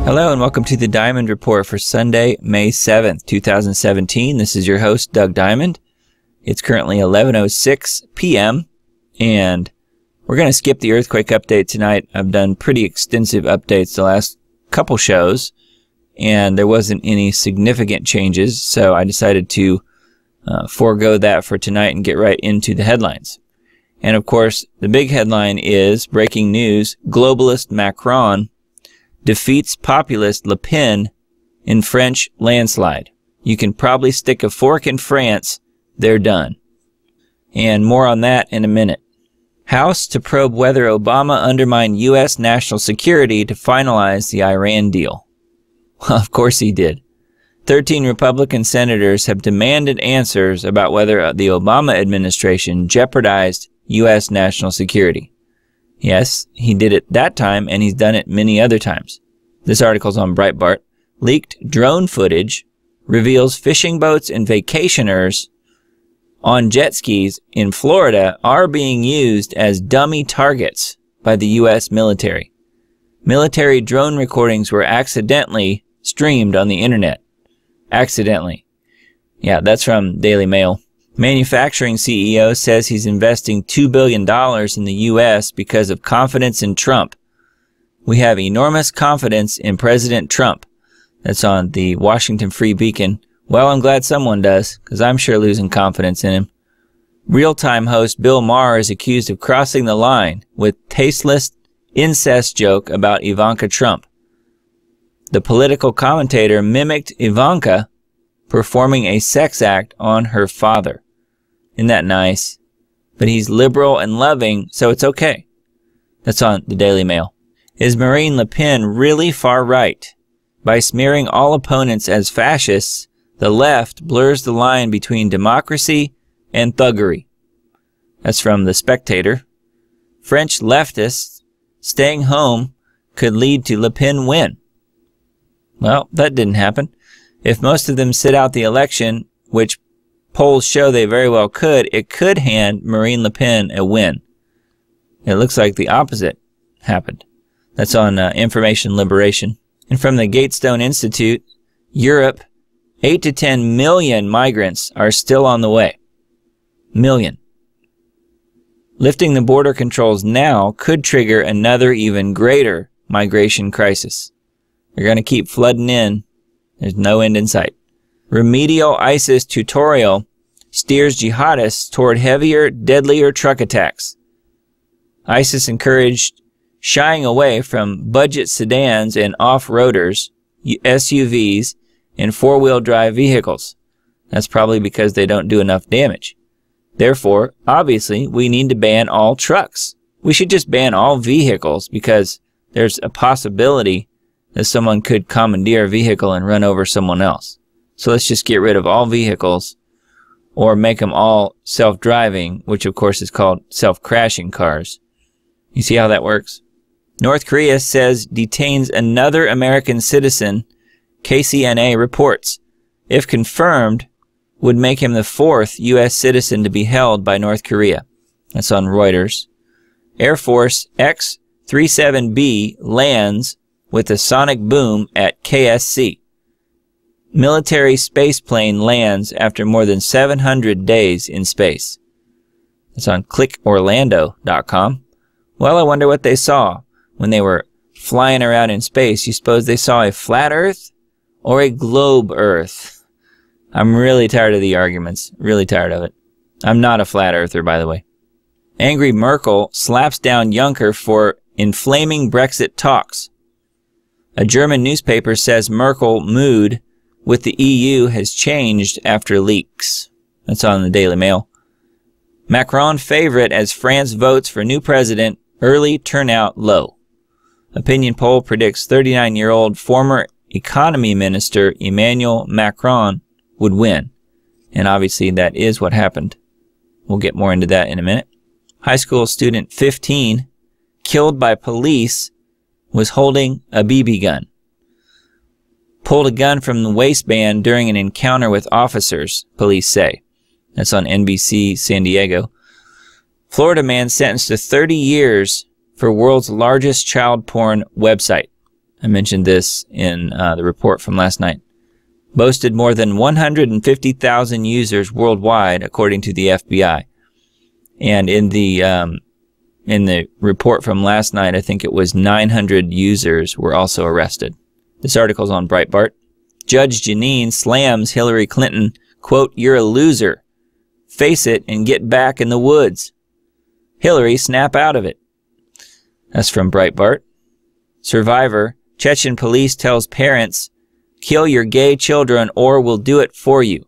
Hello and welcome to the Diamond Report for Sunday, May 7th, 2017. This is your host, Doug Diamond. It's currently 11:06 p.m. and we're going to skip the earthquake update tonight. I've done pretty extensive updates the last couple shows and there wasn't any significant changes, so I decided to forego that for tonight and get right into the headlines. And of course, the big headline is breaking news: globalist Macron defeats populist LePen in French landslide. You can probably stick a fork in France, they're done. And more on that in a minute. House to probe whether Obama undermined U.S. national security to finalize the Iran deal. Well, of course he did. 13 Republican senators have demanded answers about whether the Obama administration jeopardized U.S. national security. Yes, he did it that time, and he's done it many other times. This article's on Breitbart. Leaked drone footage reveals fishing boats and vacationers on jet skis in Florida are being used as dummy targets by the U.S. military. Military drone recordings were accidentally streamed on the internet. Accidentally. Yeah, that's from Daily Mail. Manufacturing CEO says he's investing $2 billion in the U.S. because of confidence in Trump. We have enormous confidence in President Trump. That's on the Washington Free Beacon. Well, I'm glad someone does, because I'm sure losing confidence in him. Real-time host Bill Maher is accused of crossing the line with tasteless incest joke about Ivanka Trump. The political commentator mimicked Ivanka performing a sex act on her father. Isn't that nice? But he's liberal and loving, so it's okay. That's on the Daily Mail. Is Marine Le Pen really far right? By smearing all opponents as fascists, the left blurs the line between democracy and thuggery. That's from The Spectator. French leftists staying home could lead to Le Pen win. Well, that didn't happen. If most of them sit out the election, which polls show they very well could, it could hand Marine Le Pen a win. It looks like the opposite happened. That's on Information Liberation. And from the Gatestone Institute, Europe, 8 to 10 million migrants are still on the way. Million. Lifting the border controls now could trigger another even greater migration crisis. They're going to keep flooding in. There's no end in sight. Remedial ISIS tutorial steers jihadists toward heavier, deadlier truck attacks. ISIS encouraged shying away from budget sedans and off-roaders, SUVs, and four-wheel drive vehicles. That's probably because they don't do enough damage. Therefore, obviously, we need to ban all trucks. We should just ban all vehicles because there's a possibility that someone could commandeer a vehicle and run over someone else. So let's just get rid of all vehicles or make them all self-driving, which of course is called self-crashing cars. You see how that works? North Korea says detains another American citizen, KCNA reports. If confirmed, would make him the fourth U.S. citizen to be held by North Korea. That's on Reuters. Air Force X-37B lands with a sonic boom at KSC. Military spaceplane lands after more than 700 days in space. That's on clickorlando.com. Well, I wonder what they saw when they were flying around in space. You suppose they saw a flat Earth or a globe Earth? I'm really tired of the arguments. Really tired of it. I'm not a flat earther, by the way. Angry Merkel slaps down Juncker for inflaming Brexit talks. A German newspaper says Merkel mood with the EU has changed after leaks. That's on the Daily Mail. Macron favorite as France votes for new president, early turnout low. Opinion poll predicts 39-year-old former economy minister Emmanuel Macron would win. And obviously that is what happened. We'll get more into that in a minute. High school student 15 killed by police was holding a BB gun. Pulled a gun from the waistband during an encounter with officers, police say. That's on NBC San Diego. Florida man sentenced to 30 years for world's largest child porn website. I mentioned this in the report from last night. Boasted more than 150,000 users worldwide, according to the FBI. And in the report from last night, I think it was 900 users were also arrested. This article's on Breitbart. Judge Jeanine slams Hillary Clinton, quote, "You're a loser. Face it and get back in the woods. Hillary, snap out of it." That's from Breitbart. Survivor, Chechen police tells parents, "Kill your gay children or we'll do it for you."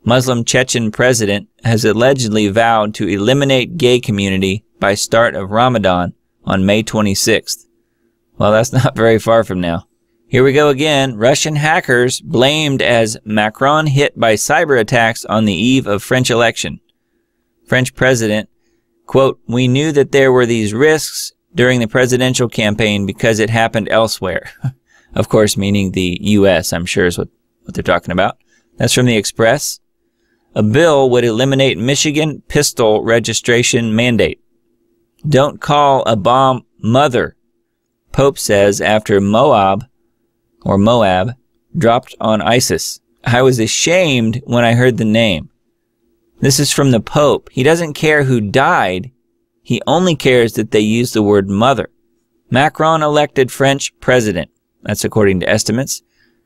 Muslim Chechen president has allegedly vowed to eliminate gay community by start of Ramadan on May 26th. Well, that's not very far from now. Here we go again. Russian hackers blamed as Macron hit by cyber attacks on the eve of French election. French president, quote, "We knew that there were these risks during the presidential campaign because it happened elsewhere." Of course, meaning the U.S., I'm sure is what they're talking about. That's from the Express. A bill would eliminate Michigan pistol registration mandate. Don't call a bomb mother, Pope says after Moab dropped on ISIS. I was ashamed when I heard the name. This is from the Pope. He doesn't care who died. He only cares that they use the word mother. Macron elected French president. That's according to estimates.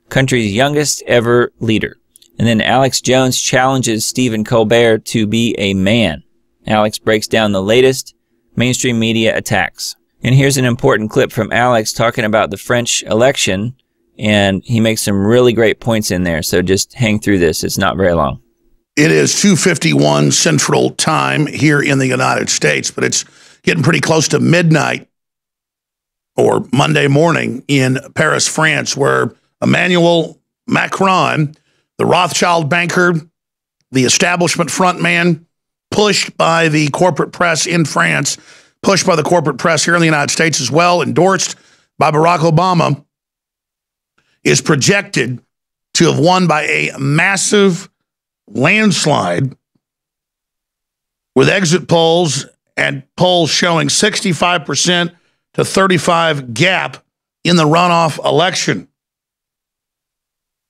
Country's youngest ever leader. And then Alex Jones challenges Stephen Colbert to be a man. Alex breaks down the latest mainstream media attacks. And here's an important clip from Alex talking about the French election, and he makes some really great points in there, so just hang through this. It's not very long. It is 2:51 Central Time here in the United States, but it's getting pretty close to midnight or Monday morning in Paris, France, where Emmanuel Macron, the Rothschild banker, the establishment frontman, pushed by the corporate press in France, pushed by the corporate press here in the United States as well, endorsed by Barack Obama, is projected to have won by a massive landslide, with exit polls and polls showing 65% to 35% gap in the runoff election.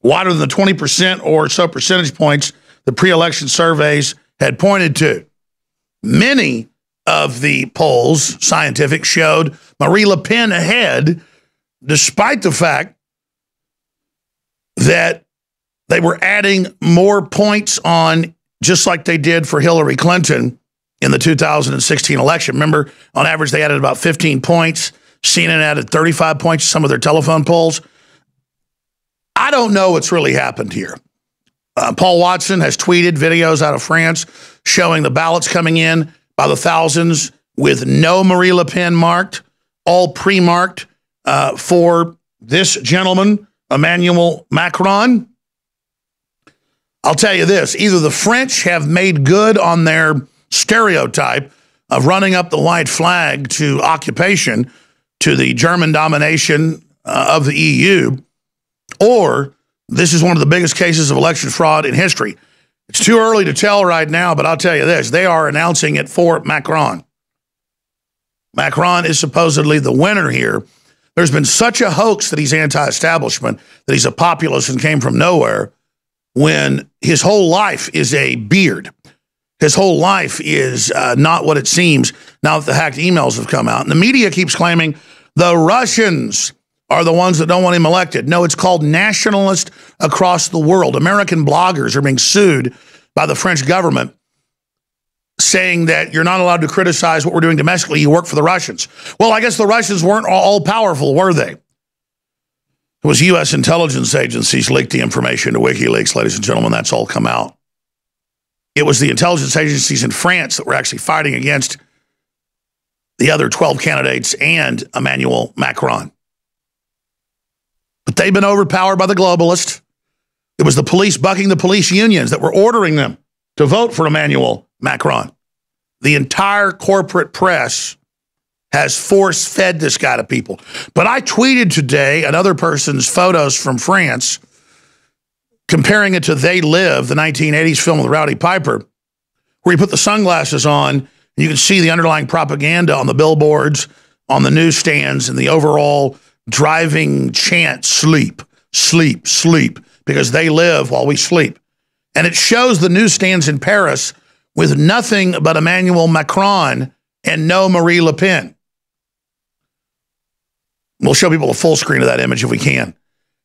Wider than the 20% or so percentage points the pre-election surveys had pointed to. Many of the polls, scientific, showed Marie Le Pen ahead, despite the fact that they were adding more points on, just like they did for Hillary Clinton in the 2016 election. Remember, on average, they added about 15 points. CNN added 35 points to some of their telephone polls. I don't know what's really happened here. Paul Watson has tweeted videos out of France showing the ballots coming in by the thousands with no Marie Le Pen marked, all pre-marked for this gentleman, Emmanuel Macron. I'll tell you this, either the French have made good on their stereotype of running up the white flag to occupation, to the German domination of the EU, or this is one of the biggest cases of election fraud in history. It's too early to tell right now, but I'll tell you this, they are announcing it for Macron. Macron is supposedly the winner here. There's been such a hoax that he's anti-establishment, that he's a populist and came from nowhere, when his whole life is a beard. His whole life is not what it seems now that the hacked emails have come out. And the media keeps claiming the Russians are the ones that don't want him elected. No, it's called nationalist across the world. American bloggers are being sued by the French government, saying that you're not allowed to criticize what we're doing domestically. You work for the Russians. Well, I guess the Russians weren't all powerful, were they? It was U.S. intelligence agencies leaked the information to WikiLeaks, ladies and gentlemen. That's all come out. It was the intelligence agencies in France that were actually fighting against the other 12 candidates and Emmanuel Macron. But they've been overpowered by the globalists. It was the police bucking the police unions that were ordering them to vote for Emmanuel Macron. The entire corporate press has force-fed this guy to people. But I tweeted today another person's photos from France, comparing it to They Live, the 1980s film with Rowdy Piper, where he put the sunglasses on, and you can see the underlying propaganda on the billboards, on the newsstands, and the overall driving chant, sleep, sleep, sleep, because they live while we sleep. And it shows the newsstands in Paris with nothing but Emmanuel Macron and no Marie Le Pen. We'll show people a full screen of that image if we can,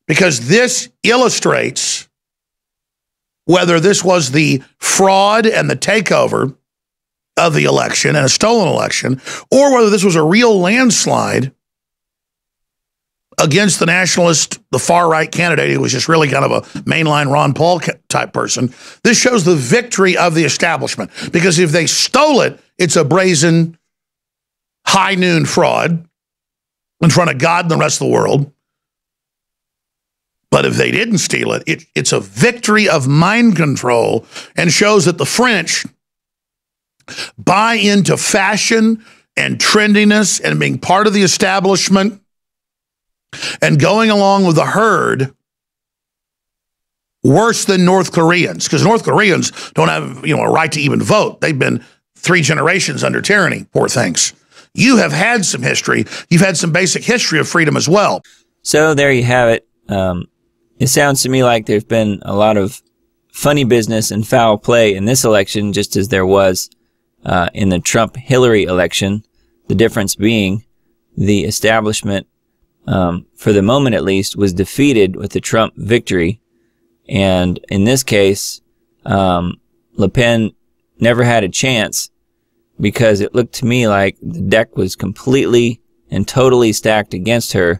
because this illustrates whether this was the fraud and the takeover of the election and a stolen election, or whether this was a real landslide against the nationalist, the far-right candidate who was just really kind of a mainline Ron Paul type person. This shows the victory of the establishment, because if they stole it, it's a brazen, high noon fraud in front of God and the rest of the world. But if they didn't steal it, it's a victory of mind control, and shows that the French buy into fashion and trendiness and being part of the establishment and going along with the herd worse than North Koreans, because North Koreans don't have, a right to even vote. They've been 3 generations under tyranny, poor things. You have had some history. You've had some basic history of freedom as well. So there you have it. It sounds to me like there's been a lot of funny business and foul play in this election, just as there was in the Trump-Hillary election. The difference being the establishment, for the moment at least, was defeated with the Trump victory. And in this case, Le Pen never had a chance, because it looked to me like the deck was completely and totally stacked against her,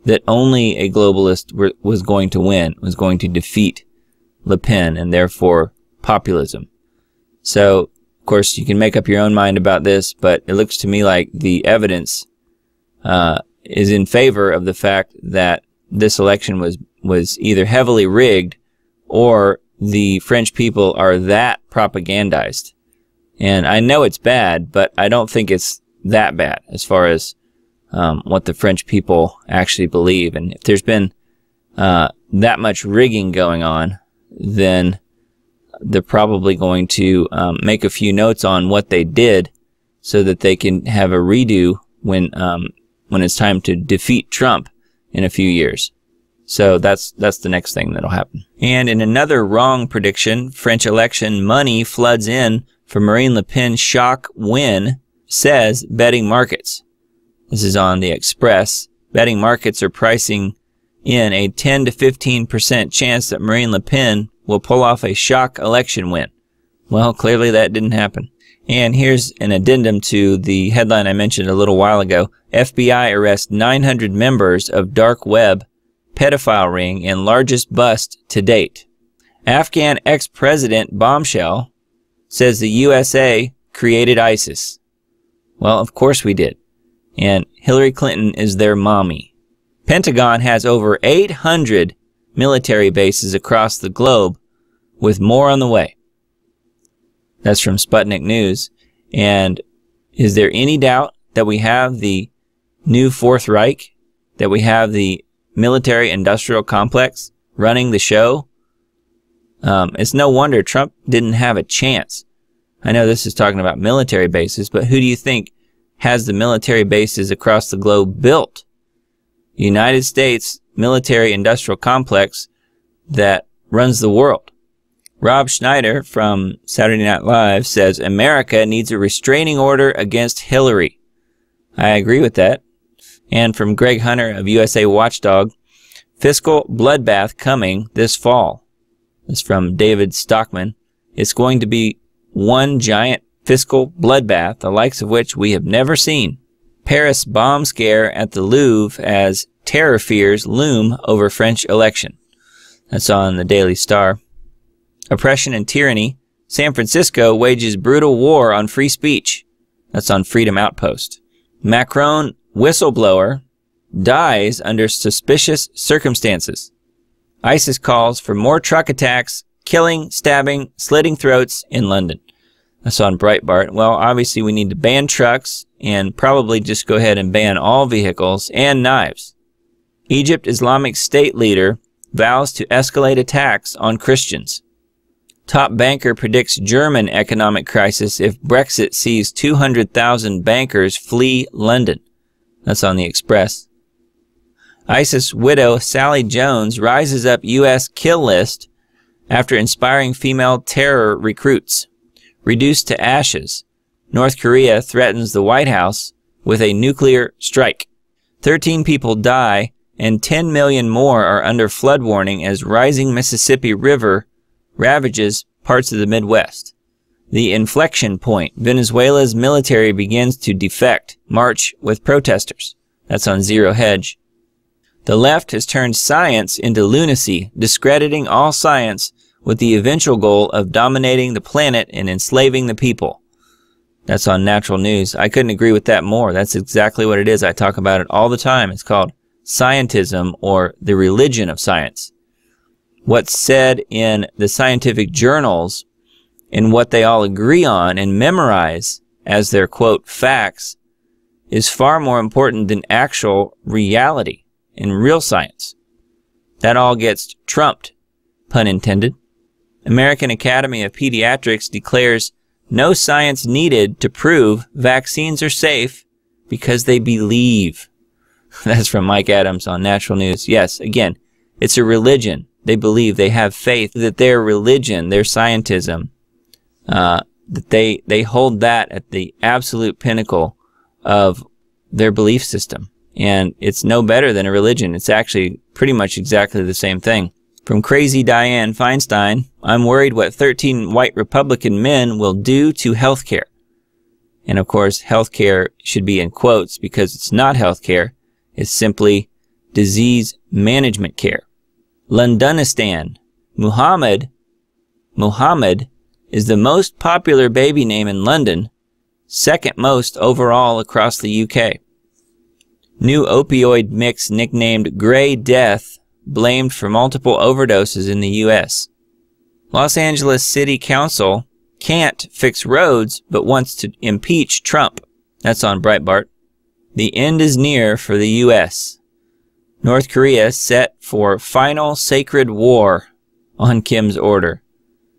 that only a globalist was going to win, was going to defeat Le Pen, and therefore populism. So, of course, you can make up your own mind about this, but it looks to me like the evidence is in favor of the fact that this election was either heavily rigged, or the French people are that propagandized. And I know it's bad, but I don't think it's that bad as far as what the French people actually believe. And if there's been that much rigging going on, then they're probably going to make a few notes on what they did, so that they can have a redo when it's time to defeat Trump in a few years. So that's the next thing that'll happen. And in another wrong prediction, French election money floods in for Marine Le Pen's shock win, says betting markets. This is on the Express. Betting markets are pricing in a 10 to 15% chance that Marine Le Pen will pull off a shock election win. Well, clearly that didn't happen. And here's an addendum to the headline I mentioned a little while ago. FBI arrests 900 members of dark web pedophile ring in largest bust to date. Afghan ex-president bombshell says the USA created ISIS. Well, of course we did. And Hillary Clinton is their mommy. Pentagon has over 800 military bases across the globe, with more on the way. That's from Sputnik News. And is there any doubt that we have the new Fourth Reich, that we have the military-industrial complex running the show? It's no wonder Trump didn't have a chance. I know this is talking about military bases, but who do you think has the military bases across the globe built? United States military-industrial complex that runs the world. Rob Schneider from Saturday Night Live says America needs a restraining order against Hillary. I agree with that. And from Greg Hunter of USA Watchdog, fiscal bloodbath coming this fall. That's from David Stockman. It's going to be one giant fiscal bloodbath, the likes of which we have never seen. Paris bomb scare at the Louvre as terror fears loom over French election. That's on the Daily Star. Oppression and tyranny. San Francisco wages brutal war on free speech. That's on Freedom Outpost. Macron whistleblower dies under suspicious circumstances. ISIS calls for more truck attacks, killing, stabbing, slitting throats in London. That's on Breitbart. Well, obviously we need to ban trucks and probably just go ahead and ban all vehicles and knives. Egypt Islamic State leader vows to escalate attacks on Christians. Top banker predicts German economic crisis if Brexit sees 200,000 bankers flee London. That's on the Express. ISIS widow Sally Jones rises up U.S. kill list after inspiring female terror recruits. Reduced to ashes. North Korea threatens the White House with a nuclear strike. 13 people die and 10 million more are under flood warning as rising Mississippi River ravages parts of the Midwest. The inflection point. Venezuela's military begins to defect. March with protesters. That's on Zero Hedge. The left has turned science into lunacy, discrediting all science with the eventual goal of dominating the planet and enslaving the people. That's on Natural News. I couldn't agree with that more. That's exactly what it is. I talk about it all the time. It's called Scientism, or the religion of science. What's said in the scientific journals and what they all agree on and memorize as their, quote, facts is far more important than actual reality in real science. That all gets trumped, pun intended. American Academy of Pediatrics declares no science needed to prove vaccines are safe because they believe. That's from Mike Adams on Natural News. Yes, again, it's a religion. They believe, they have faith that their religion, their scientism, that they hold that at the absolute pinnacle of their belief system. And it's no better than a religion. It's actually pretty much exactly the same thing. From Crazy Diane Feinstein, I'm worried what 13 white Republican men will do to healthcare. And of course, healthcare should be in quotes because it's not healthcare. It's simply disease management care. Londonistan. Muhammad is the most popular baby name in London, second most overall across the UK. New opioid mix nicknamed Grey Death blamed for multiple overdoses in the U.S. Los Angeles City Council can't fix roads but wants to impeach Trump. That's on Breitbart. The end is near for the U.S. North Korea set for final sacred war on Kim's order.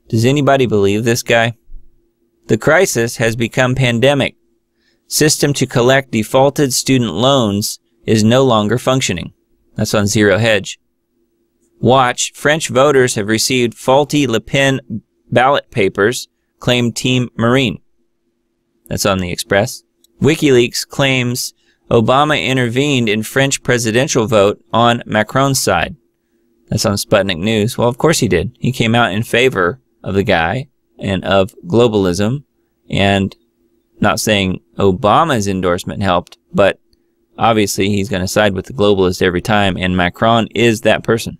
Does anybody believe this guy? The crisis has become pandemic. System to collect defaulted student loans is no longer functioning. That's on Zero Hedge. Watch, French voters have received faulty LePen ballot papers, claimed Team Marine. That's on the Express. WikiLeaks claims Obama intervened in French presidential vote on Macron's side. That's on Sputnik News. Well, of course he did. He came out in favor of the guy and of globalism, and not saying Obama's endorsement helped, but obviously he's going to side with the globalists every time, and Macron is that person.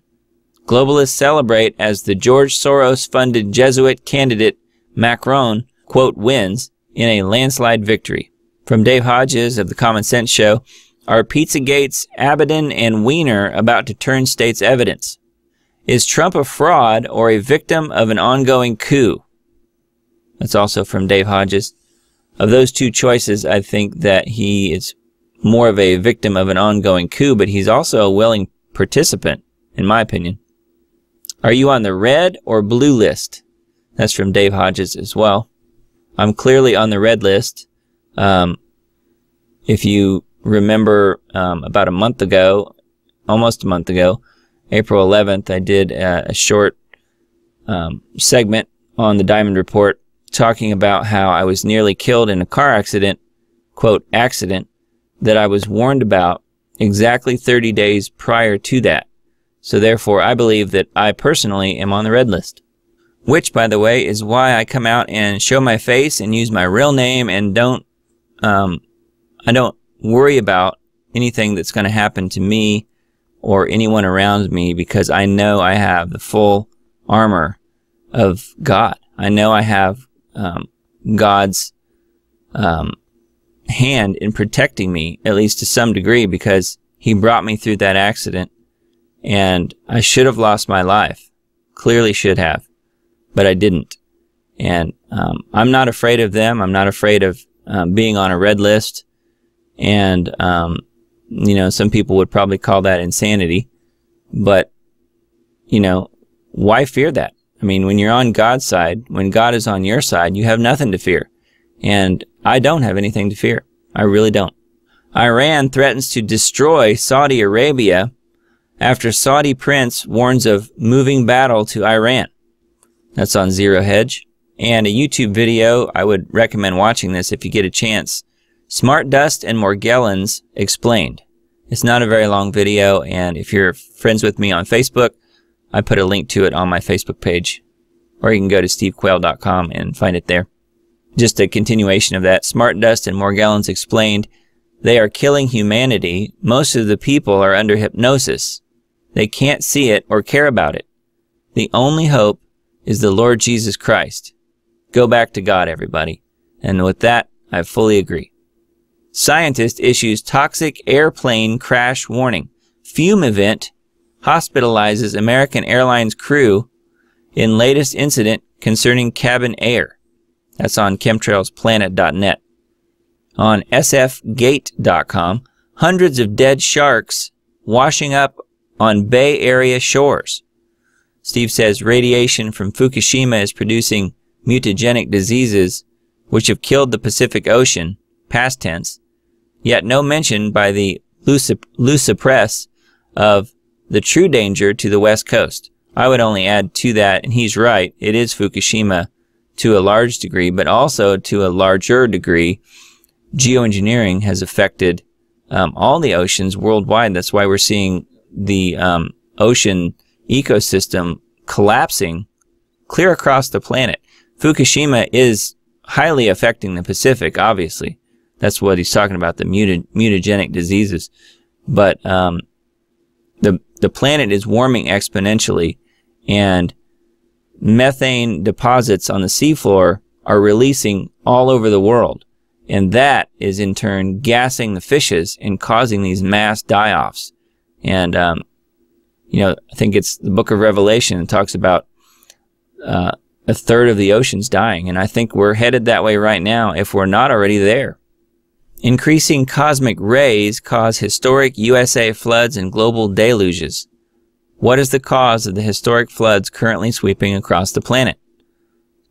Globalists celebrate as the George Soros-funded Jesuit candidate Macron, quote, wins in a landslide victory. From Dave Hodges of the Common Sense Show, are Pizzagate's Abaddon and Wiener about to turn state's evidence? Is Trump a fraud or a victim of an ongoing coup? That's also from Dave Hodges. Of those two choices, I think that he is more of a victim of an ongoing coup, but he's also a willing participant, in my opinion. Are you on the red or blue list? That's from Dave Hodges as well. I'm clearly on the red list. If you remember, about a month ago, almost a month ago, April 11th, I did a short segment on the Diamond Report talking about how I was nearly killed in a car accident, quote, accident, that I was warned about exactly 30 days prior to that. So therefore, I believe that I personally am on the red list. Which, by the way, is why I come out and show my face and use my real name and I don't worry about anything that's going to happen to me or anyone around me, because I know I have the full armor of God. I know I have God's hand in protecting me, at least to some degree, because he brought me through that accident, and I should have lost my life. Clearly should have, but I didn't. And I'm not afraid of them. I'm not afraid of being on a red list. And, you know, some people would probably call that insanity. But, you know, why fear that? I mean, when you're on God's side, when God is on your side, you have nothing to fear. And I don't have anything to fear. I really don't. Iran threatens to destroy Saudi Arabia after Saudi prince warns of moving battle to Iran. That's on Zero Hedge. And a YouTube video, I would recommend watching this if you get a chance. Smart Dust and Morgellons Explained. It's not a very long video, and if you're friends with me on Facebook, I put a link to it on my Facebook page. Or you can go to stevequail.com and find it there. Just a continuation of that. Smart Dust and Morgellons Explained. They are killing humanity. Most of the people are under hypnosis. They can't see it or care about it. The only hope is the Lord Jesus Christ. Go back to God, everybody. And with that, I fully agree. Scientist issues toxic airplane crash warning. Fume event hospitalizes American Airlines crew in latest incident concerning cabin air. That's on chemtrailsplanet.net. On sfgate.com, hundreds of dead sharks washing up on Bay Area shores. Steve says radiation from Fukushima is producing mutagenic diseases which have killed the Pacific Ocean, past tense, yet no mention by the Lusa press of the true danger to the West Coast. I would only add to that, and he's right, it is Fukushima to a large degree, but also to a larger degree, geoengineering has affected all the oceans worldwide. That's why we're seeing the ocean ecosystem collapsing clear across the planet. Fukushima is highly affecting the Pacific, obviously. That's what he's talking about, the mutagenic diseases. But the planet is warming exponentially, and methane deposits on the seafloor are releasing all over the world. And that is in turn gassing the fishes and causing these mass die-offs. And, you know, I think it's the book of Revelation that talks about a third of the oceans dying. And I think we're headed that way right now if we're not already there. Increasing cosmic rays cause historic USA floods and global deluges. What is the cause of the historic floods currently sweeping across the planet?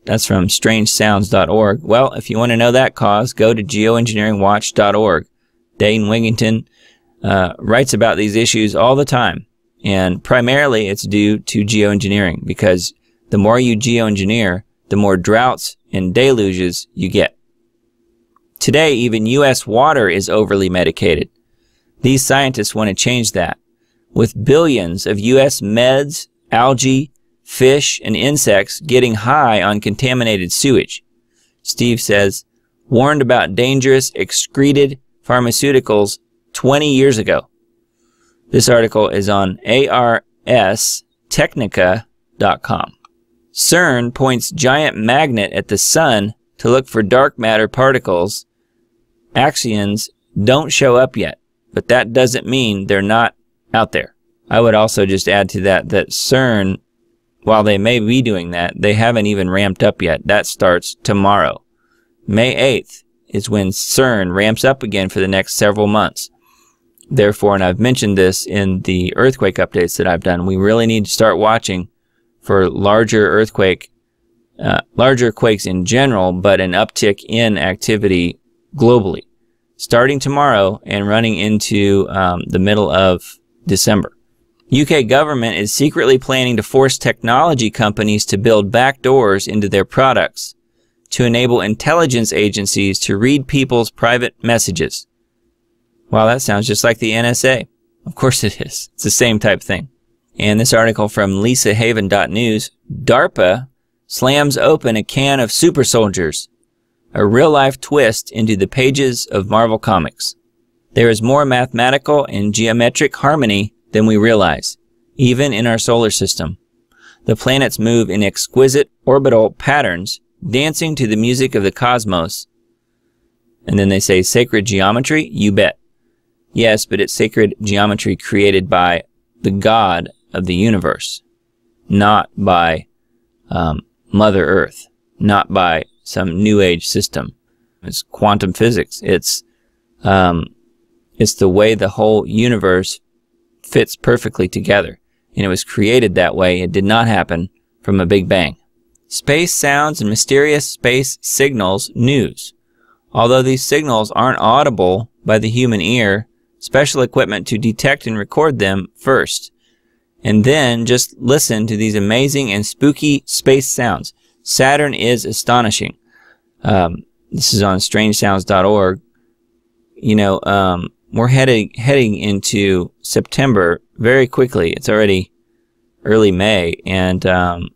That's from strangesounds.org. Well, if you want to know that cause, go to geoengineeringwatch.org. Dane Wigington writes about these issues all the time. And primarily it's due to geoengineering, because the more you geoengineer, the more droughts and deluges you get. Today, even U.S. water is overly medicated. These scientists want to change that. With billions of U.S. meds, algae, fish, and insects getting high on contaminated sewage. Steve says, warned about dangerous excreted pharmaceuticals 20 years ago. This article is on arstechnica.com. CERN points giant magnet at the sun to look for dark matter particles. Axions don't show up yet, but that doesn't mean they're not out there. I would also just add to that CERN, while they may be doing that, they haven't even ramped up yet. That starts tomorrow. May 8th is when CERN ramps up again for the next several months. Therefore, and I've mentioned this in the earthquake updates that I've done, we really need to start watching for larger quakes in general, but an uptick in activity globally, starting tomorrow and running into the middle of December. UK government is secretly planning to force technology companies to build backdoors into their products to enable intelligence agencies to read people's private messages. Wow, that sounds just like the NSA. Of course it is. It's the same type thing. And this article from lisahaven.news, DARPA slams open a can of super soldiers. A real-life twist into the pages of Marvel Comics. There is more mathematical and geometric harmony than we realize, even in our solar system. The planets move in exquisite orbital patterns, dancing to the music of the cosmos. And then they say, sacred geometry? You bet. Yes, but it's sacred geometry created by the God of the universe, not by Mother Earth, not by some new age system. It's quantum physics. It's the way the whole universe fits perfectly together. And it was created that way. It did not happen from a big bang. Space sounds and mysterious space signals news. Although these signals aren't audible by the human ear, special equipment to detect and record them first. And then just listen to these amazing and spooky space sounds. Saturn is astonishing. This is on strangesounds.org. You know, we're heading into September very quickly. It's already early May, and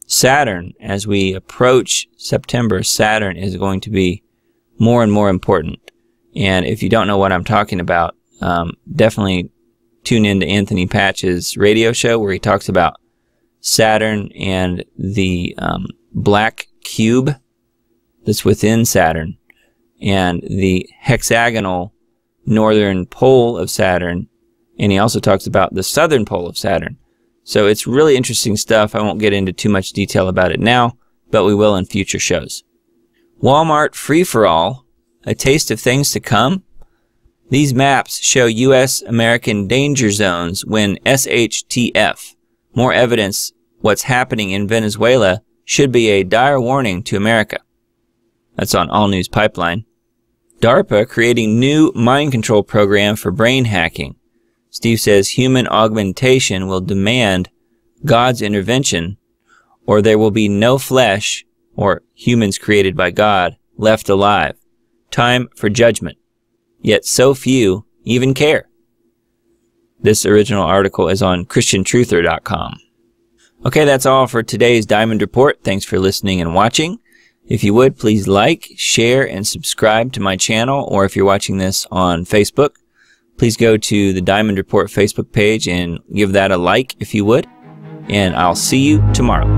Saturn, as we approach September, Saturn is going to be more and more important. And if you don't know what I'm talking about, definitely tune in to Anthony Patch's radio show where he talks about Saturn and the black cube that's within Saturn and the hexagonal northern pole of Saturn. And he also talks about the southern pole of Saturn. So it's really interesting stuff. I won't get into too much detail about it now, but we will in future shows. Walmart Free-for-All, a taste of things to come. These maps show U.S. American danger zones when SHTF. More evidence what's happening in Venezuela should be a dire warning to America. That's on All News Pipeline. DARPA creating new mind control program for brain hacking. Steve says human augmentation will demand God's intervention, or there will be no flesh, or humans created by God, left alive. Time for judgment. Yet so few even care. This original article is on ChristianTruther.com. Okay, that's all for today's Diamond Report. Thanks for listening and watching. If you would, please like, share, and subscribe to my channel, or if you're watching this on Facebook, please go to the Diamond Report Facebook page and give that a like if you would. And I'll see you tomorrow.